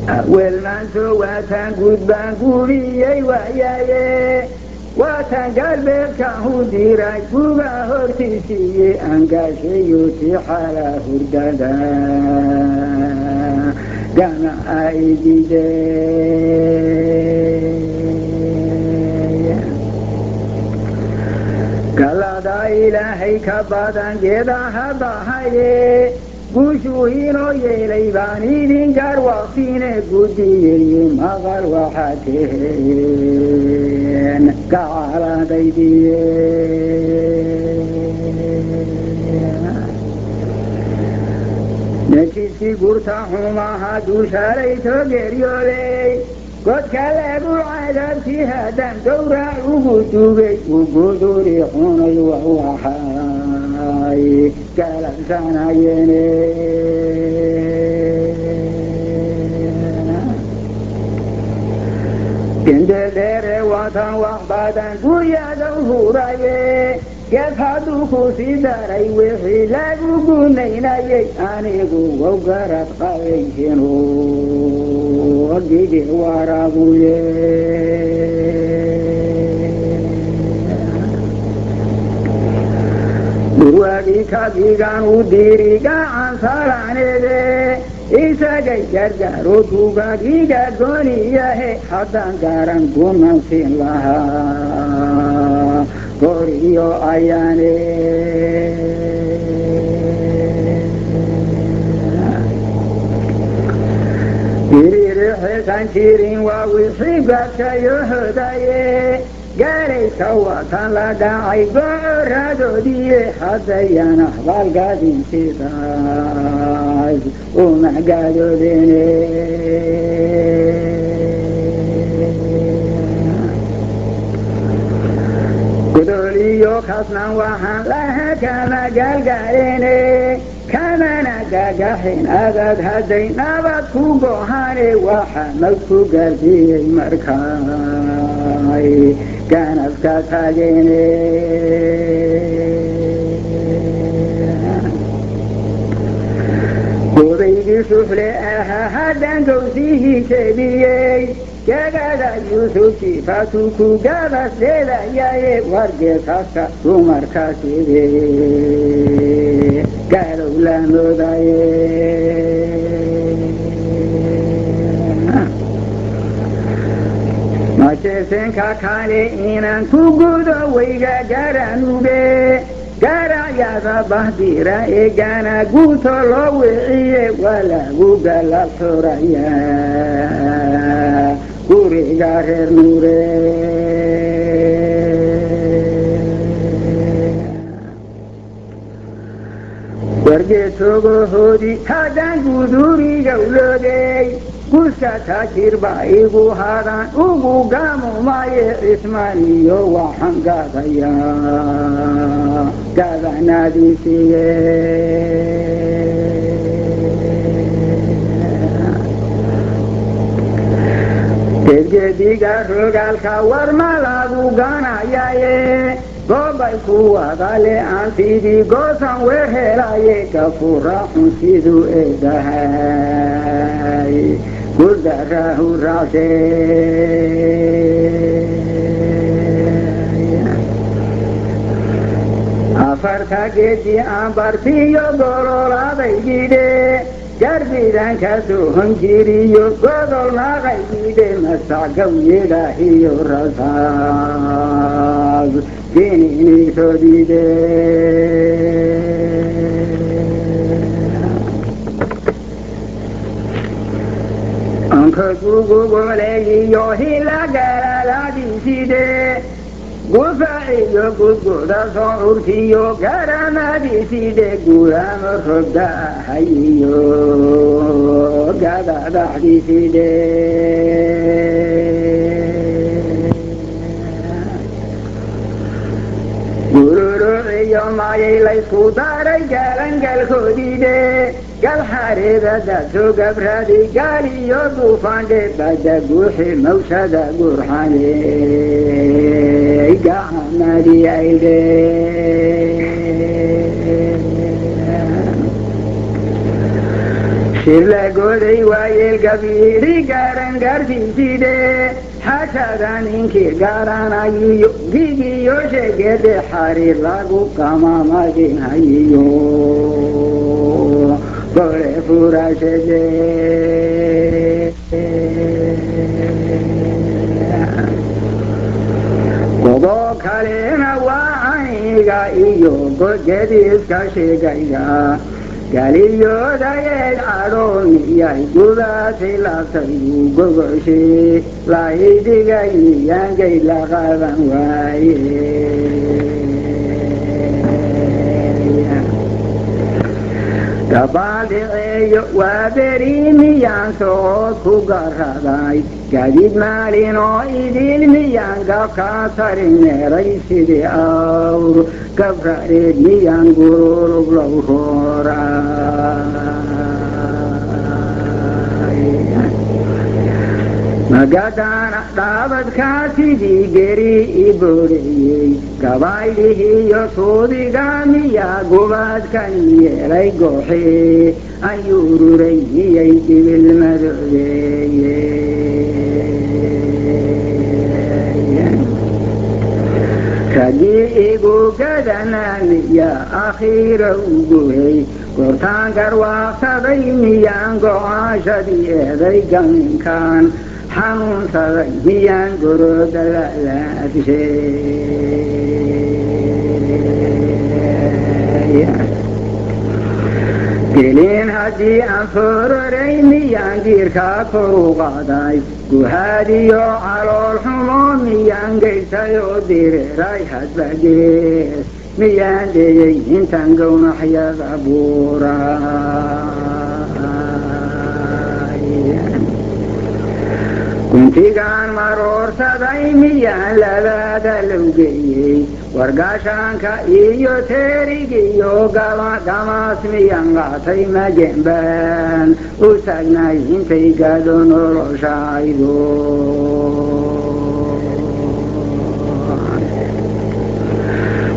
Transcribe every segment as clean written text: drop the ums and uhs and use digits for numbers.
أول من سوى تنقود بانقوري وياي واتن قلبك هديرك وبهرتسي أنقاشي يوتي حاله الدادا قام أيدي قال دا إلهي كبادن جدا هباهي بوشوهينو يلي باني دينجار وقتين قديري مغر وحاتين قعلا ديدين نشيسي قرطاهما هادو شاريتو جريولي قد كالبو عذابتي هدان دورا وقدوبي وقدوري حوني ووحاي كالب ساناييني كندلير وطن وحبادان قويا دوهوراي كيف هادو خوسي داري وحي لاغو قونيناي آنيقو وقرات قايشينو وقيدي وارابوية درواقي كابيقان وديريقا عن سالانيدي إيسا جرجارو توقاقيقا قونية حتى قارن قومن سين لها قوريو آياني حسن شيرين ووصيبك يهداي قالي سواتان لداعي قرادو دي حتى ينحضر قادين سيطاز وما قادو ديني قدولي يوخصنا وحان لها كما قال قاليني كما نقاق حين أبد هدين أبد كوبوهاني وحملتو قلبي مركاي كان أفكاتاجيني قضيدي سفلي أها هدان قوسيه شبيي كاقادا يوسف شفاتوكو قابس ليلا ياي ورقي ساسا ومركاتي بي قالوا لا مضاي ما شسن كاكالي إنان كوكودو ويغا قرانو بي قرا يا ذبه ديرا إيقانا قوتو لوعي ولا قوقل الحرية قوري غير نوري ورجيتو هودي هادان قدوري جولودي قوسا تاكير بايقو هادان اوغو قامو ماي اسمانيو وحن قاضيا قاضا نادي سيه تجدي قرر قالك ورمالاغو قانا يايه قوباي كوا غالي انتيدي قوسان وهلاي كفورا انتيدو ايدهاي قدره راسي افرتا جدي امبرتيو غورولا بيجيدي جربيدان كسو هنجيريو غورولا بيجيدي مساقو يلاهيو رساز ديني سوديدي انكو غوغو لي يوهي لا غالا ديسيدي غوفايو غوغو دا صورتيو غراما ديسيدي غرام ردا حيو غادا دا ديسيدي يوم عيلي صداري قالن قال خديدي قال حاربة داتو قبرادي قالي يوقفان دي بدا قوحي موسدا قرحاني قاعنا دي عيدي shirla goday waayeel gabiiri gaaran gaarsiiside xaashada ninkii gaaranayiyo gigiyo sheegede xariir lagu qamamadinhayiyo gole furashade gobo kalena waa aniga iyo godgediiska sheegaya galiyoodayeed cadhooniyay gudaasi laabtaygu gogoshe laydhigay miyaangay la qaban waaye gabaaldhiceeyo waa beri miyaan socod ku garaday gadid maalin oo idil miyaan gabkaa tarin meeray sidii awr gabrareed miyaan gururug low rooray magadaana dhaabadkaa sidii geri i boodheyey gabaydhihiyo suudiga miyaa gubaadkani yeelay gooxee ayuu ruray miyay dibil madoobeeye raggii igu gadanamiya akhiira uguhey goortaan garwaaqsaday miyaan go-aashadii eeday gaminkaan xanuunsaday miyaan gorooda lalaabsheey gelin haddii aan fororay miyaan jiirkaa koru qaaday guhaadiyo calool xumo miyaan gaysay oo direeray hadbagees miyaan dheyey intaan gownaxyada buuray guntigaan maroorsaday miyaan labaada lowgeeyey wargaashaanka iyo teerigiyo gamaas miyaan qaatay magenbaan u taagnay intay gaadho noloshaydo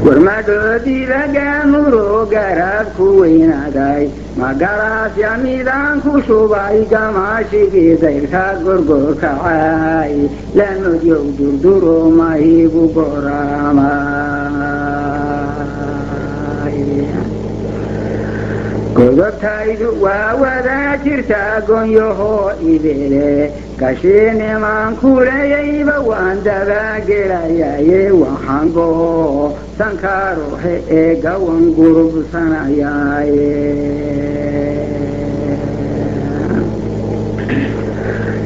warmadhoodiida gaamuro garaabku weynaaday magaraasya midaan ku shubay gamaashigii dayrka gorgorkacay lanodyow durduro mahigu goraamay godobtaydu waa wadaa jirtaa gonyahoo ibele kashiinimaan kuleeyayba waan dabaagelayaye waxaan goo sankaarohe ee gawan gurubsanayaaye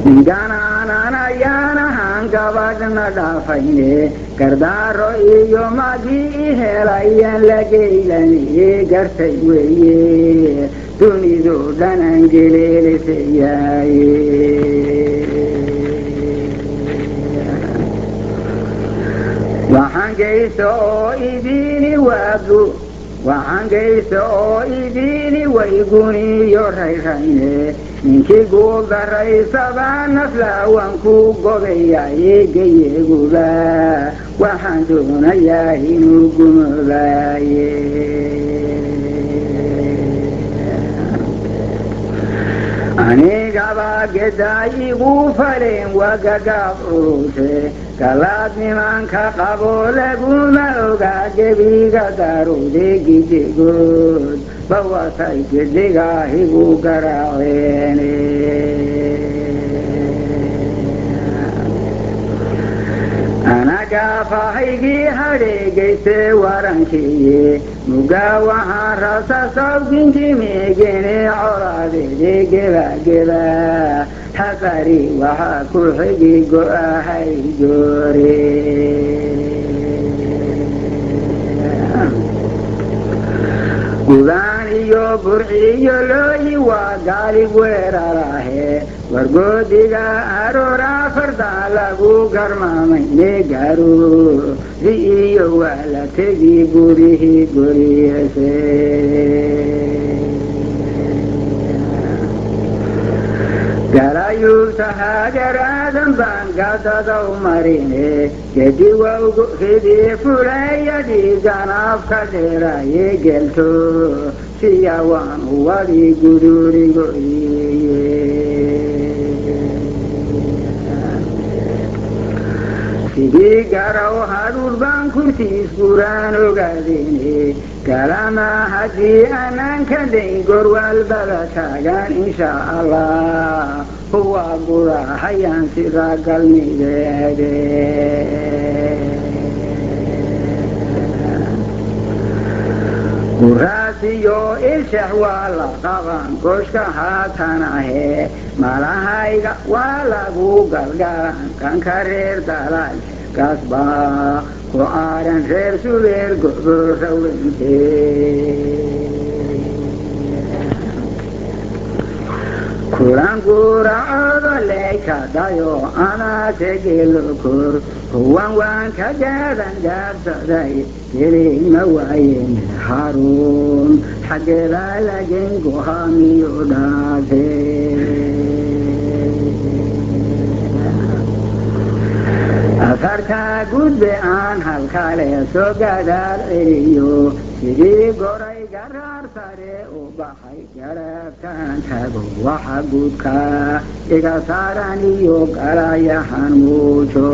ninganaanan ayaan ahaan gabadhna dhaafayne gardaaro iyo magii i helayaan la geylaniye gartay weeye dunidu dhanan geleelisayaaye waxaan geyso oo idiini waagu waxaan geyso oo idiini wayguniyo rayrayne ninkii guuldarraysaba naflaawan ku gobayaye geyeguba waxaan doonayaa inuu gumobaaye anigaba gedaay igu faleen wagagaab uruse galaad nimanka qabo laguma ogaa gebiga daruude gidigood bawasay gedigaa igu garaaceene anagafahaygii hadheegayse warankiye mugaa waxaan rasasaw gintimigene colaadeede gebageba haqari waxaa ku xigi go-ahay joore gudaan iyo burciyo looyi waa gaalib weerarahe wargoodiga aroora fardaa lagu garmaamayne garoodi iyo waa la tegi gurihii guriyase galay gayuubtahaa garaadan baan gadadaw marine gedi wawgu ridii fulayadii ganaafka dheeraye gelto siya waan uwadii gudurigo sidii garaw hadhuur baan kurtiis guraan ogaadine kalama haddii aanaan ka dayn gorwaalbada taagan inshaa allah huwa gurahayaan sidaa galmideede guraasiyo ilshax waa la qaban goshka haatan ahe malahayga waa lagu galgalan kanka reer dalaal kasbaa ku aaran reer subeer gobolrawente kulan guracooda leyka dayo anaase gelokor huwan waan ka gaadan gaabsaday gelima waayen haruun xaggeedaa lagen gohaamiyo dhaafe afartaa gudbe aan halkale soo gadaal celiyo sidii goray garaar sare u baxay garaabtaan tago waxa gudka iga saaran iyo galayahan muujo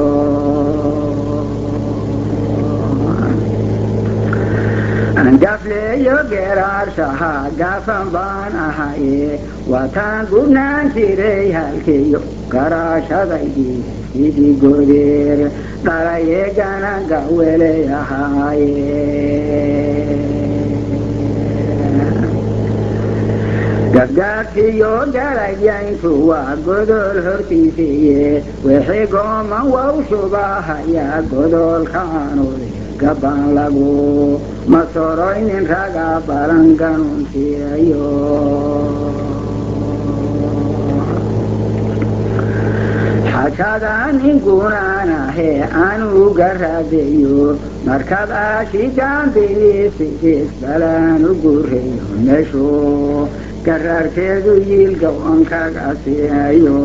angafleeyo geeraarshaha gaafan baan ahaye wataan gudnaan jiray halkiyo garaashadaydii sidii godeer dhalayeegana gaweley ahaaye gabgaabkiyo garagyayntu waa godol hortiisiiye wixii gooman wow shubahayaa godolkaanode gaban lagu masoroynin raga balanganuntiyayo xajada ninkunaan ahe anuu garaadeyo markad aashigaanbiliisiis balaan u gureyo meeshu garaarkeedu yiilgow ankaga siiyo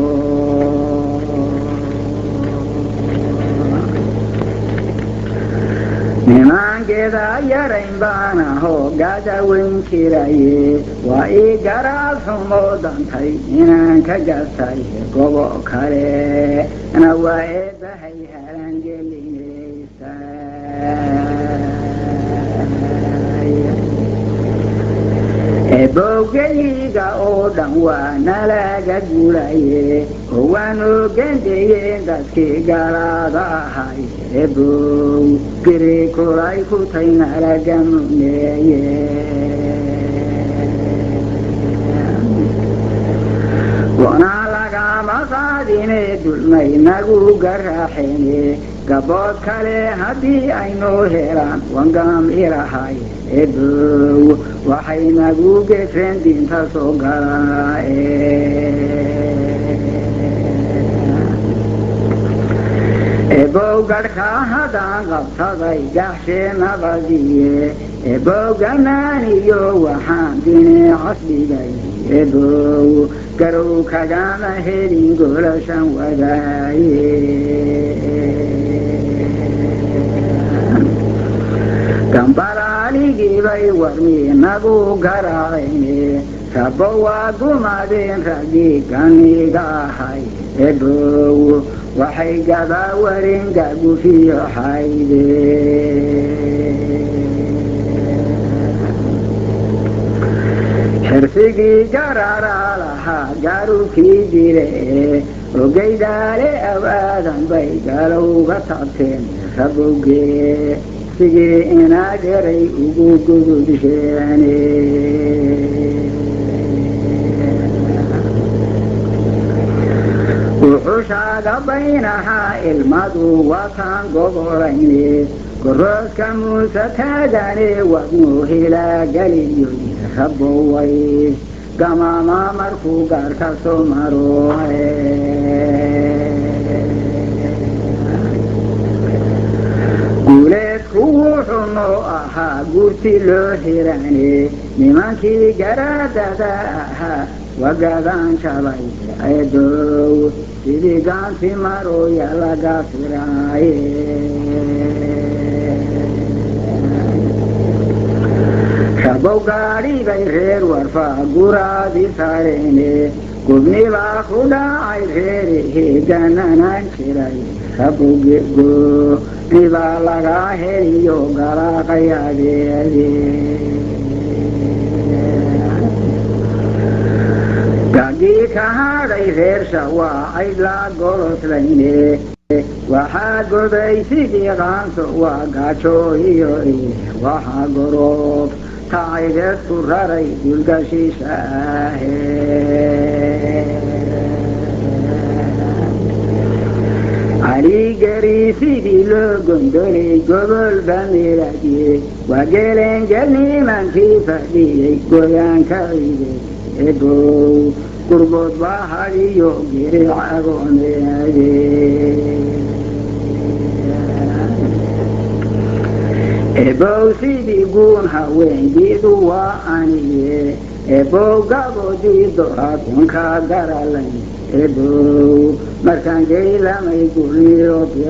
nimangeeda yarayn baan aho gadaweyn jiraye waa ii garaad xumoo dantay inaan ka gastay gobo kale na waa eebbahay halangelinaysa eebowgeliga oo dhan waa nalaga gulaye waan ogendayeen dadkii galaada ahay eebow giri kulay kutay nalaga muneeye wanaa lagama qaadine dulmay nagu garaaxene gabood kale haddii aynoo helaan wangaam ilahay eebow waxay nagu gefeen diinta soo galaae ebow garhkaa haddaan qabsaday gaxshee nabadiye ebow ganaaniyo waxaan dineecas dhigay ebow garow kagama helin golashan wadaaye gambalaaligibay warmii nagu garaacayne sabo waa gumadeen raggii ganiga ahay ebow waxay gabaa warin gagufiyo xayde xirsigii gararaa lahaa gaarukii dile ogeydaale awaadan bay galowga tabteen rabowgee sigii inaa geray ugu gudubsheene wuxuushaaga baynahaa ilmadu wataan gobolayne gorooska muuse taagane wadnuu hilaagaliyo raboways gamama markuu gaarka soo maroohe guuleedku wuxuu noo ahaa gurti loo hirane nimankii garaadada ahaa وقدان شبي عدو سيدي قان في مرو يلا قصراي شبو قاري بيخير ورفا قرادي ساريني قبني باخدا عيخيري جنانا شراي شبو قو نبا لغا هريو قرا قيادي قاقي كهاري غير شوا عيلا قولت ليني وحا قبي سيدي غانسو وقاشو هيوي وحا قروب تعيدت كراري دلقشي علي قري سيدي لقندري قبل بميرادي وقيلين جلني من في فدي قيان كريدي ابو قربت بحري يوغيري عروني ابو سيدي قون هوين ديدو واني ابو قابو ديدو هاتون كاقرالي ابو مركان جيلا ما يقولي روبي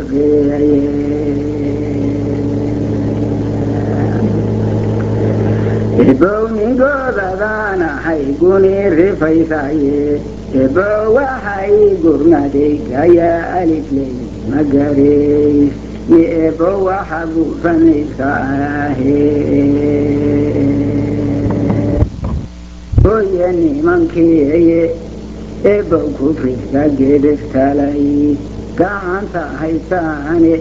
ابو نيقو دانا حيقوني رفايساي ابو وحي قرنا ديكا يا ألف لي مقاريس ابو وحبو فنيساهي ويني منكي ابو كفري ساقيد استالي كانت حيساني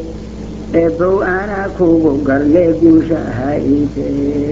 ابو انا كوبو قرلي قوشا هايتي